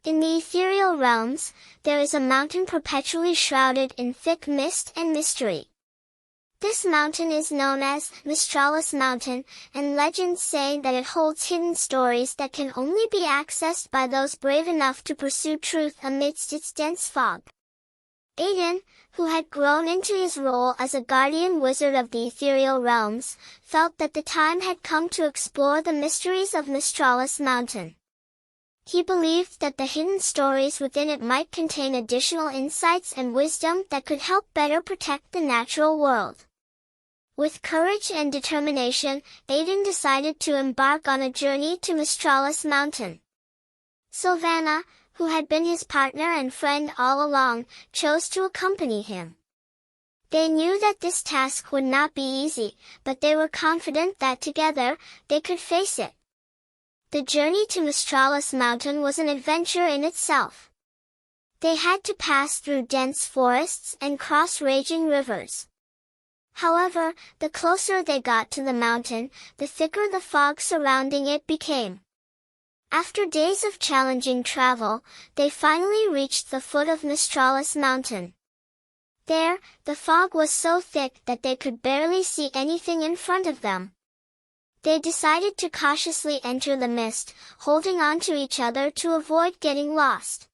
In the Ethereal Realms, there is a mountain perpetually shrouded in thick mist and mystery. This mountain is known as Mistralis Mountain, and legends say that it holds hidden stories that can only be accessed by those brave enough to pursue truth amidst its dense fog. Aiden, who had grown into his role as a guardian wizard of the Ethereal Realms, felt that the time had come to explore the mysteries of Mistralis Mountain. He believed that the hidden stories within it might contain additional insights and wisdom that could help better protect the natural world. With courage and determination, Aiden decided to embark on a journey to Mistralis Mountain. Sylvana, who had been his partner and friend all along, chose to accompany him. They knew that this task would not be easy, but they were confident that together, they could face it. The journey to Mistralis Mountain was an adventure in itself. They had to pass through dense forests and cross raging rivers. However, the closer they got to the mountain, the thicker the fog surrounding it became. After days of challenging travel, they finally reached the foot of Mistralis Mountain. There, the fog was so thick that they could barely see anything in front of them. They decided to cautiously enter the mist, holding on to each other to avoid getting lost.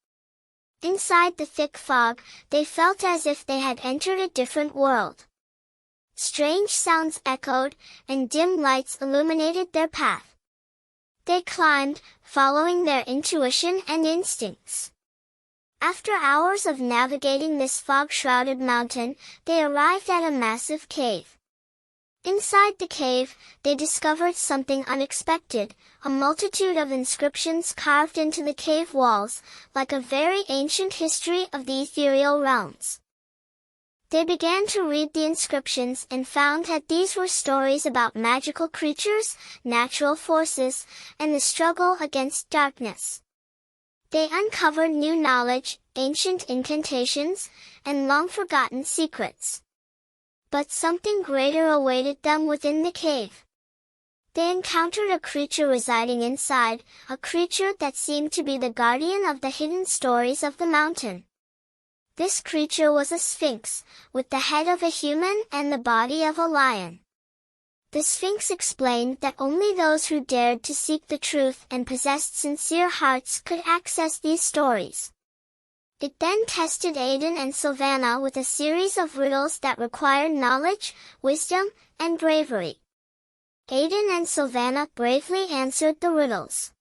Inside the thick fog, they felt as if they had entered a different world. Strange sounds echoed, and dim lights illuminated their path. They climbed, following their intuition and instincts. After hours of navigating this fog-shrouded mountain, they arrived at a massive cave. Inside the cave, they discovered something unexpected, a multitude of inscriptions carved into the cave walls, like a very ancient history of the Ethereal Realms. They began to read the inscriptions and found that these were stories about magical creatures, natural forces, and the struggle against darkness. They uncovered new knowledge, ancient incantations, and long-forgotten secrets. But something greater awaited them within the cave. They encountered a creature residing inside, a creature that seemed to be the guardian of the hidden stories of the mountain. This creature was a sphinx, with the head of a human and the body of a lion. The sphinx explained that only those who dared to seek the truth and possessed sincere hearts could access these stories. It then tested Aiden and Sylvana with a series of riddles that required knowledge, wisdom, and bravery. Aiden and Sylvana bravely answered the riddles.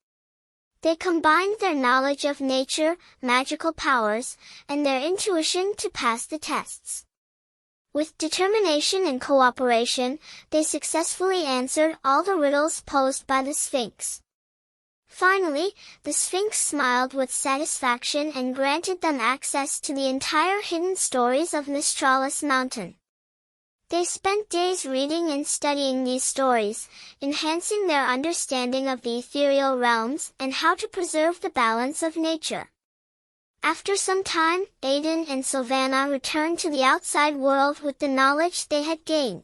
They combined their knowledge of nature, magical powers, and their intuition to pass the tests. With determination and cooperation, they successfully answered all the riddles posed by the Sphinx. Finally, the Sphinx smiled with satisfaction and granted them access to the entire hidden stories of Mistralis Mountain. They spent days reading and studying these stories, enhancing their understanding of the ethereal realms and how to preserve the balance of nature. After some time, Aiden and Sylvana returned to the outside world with the knowledge they had gained.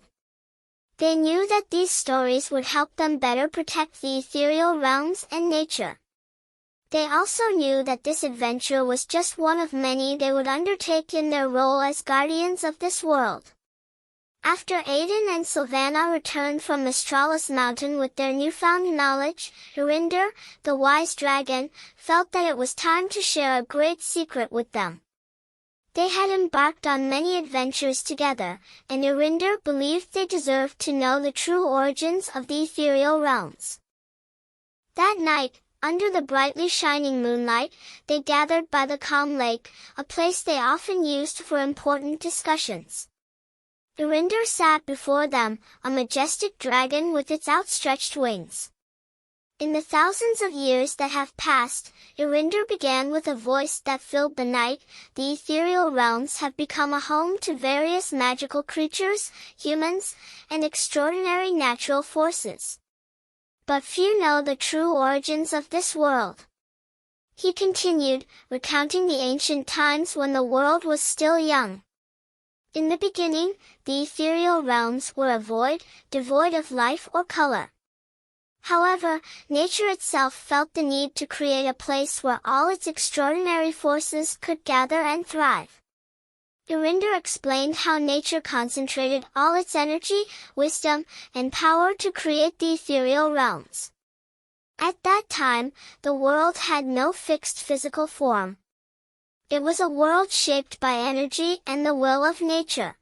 They knew that these stories would help them better protect the ethereal realms and nature. They also knew that this adventure was just one of many they would undertake in their role as guardians of this world. After Aiden and Sylvana returned from Mistralis Mountain with their newfound knowledge, Eryndor, the wise dragon, felt that it was time to share a great secret with them. They had embarked on many adventures together, and Eryndor believed they deserved to know the true origins of the ethereal realms. That night, under the brightly shining moonlight, they gathered by the calm lake, a place they often used for important discussions. Eryndor sat before them, a majestic dragon with its outstretched wings. In the thousands of years that have passed, Eryndor began with a voice that filled the night. The ethereal realms have become a home to various magical creatures, humans, and extraordinary natural forces. But few know the true origins of this world. He continued, recounting the ancient times when the world was still young. In the beginning, the ethereal realms were a void, devoid of life or color. However, nature itself felt the need to create a place where all its extraordinary forces could gather and thrive. Eryndor explained how nature concentrated all its energy, wisdom, and power to create the Ethereal Realms. At that time, the world had no fixed physical form. It was a world shaped by energy and the will of nature.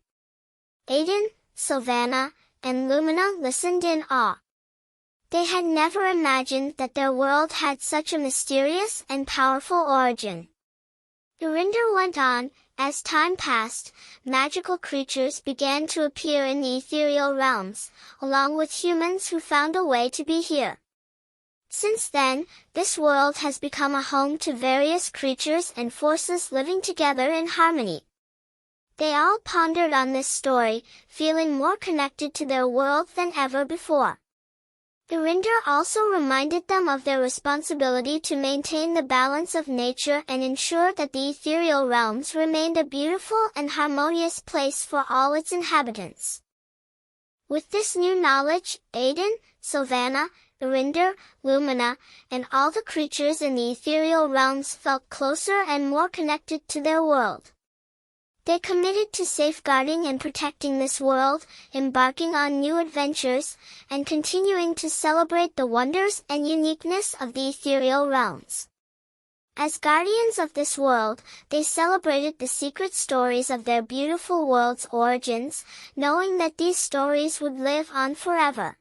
Aiden, Sylvana, and Lumina listened in awe. They had never imagined that their world had such a mysterious and powerful origin. Eryndor went on, as time passed, magical creatures began to appear in the Ethereal Realms, along with humans who found a way to be here. Since then, this world has become a home to various creatures and forces living together in harmony. They all pondered on this story, feeling more connected to their world than ever before. Eryndor also reminded them of their responsibility to maintain the balance of nature and ensure that the Ethereal Realms remained a beautiful and harmonious place for all its inhabitants. With this new knowledge, Aiden, Sylvana, Eryndor, Lumina, and all the creatures in the Ethereal Realms felt closer and more connected to their world. They committed to safeguarding and protecting this world, embarking on new adventures, and continuing to celebrate the wonders and uniqueness of the Ethereal Realms. As guardians of this world, they celebrated the secret stories of their beautiful world's origins, knowing that these stories would live on forever.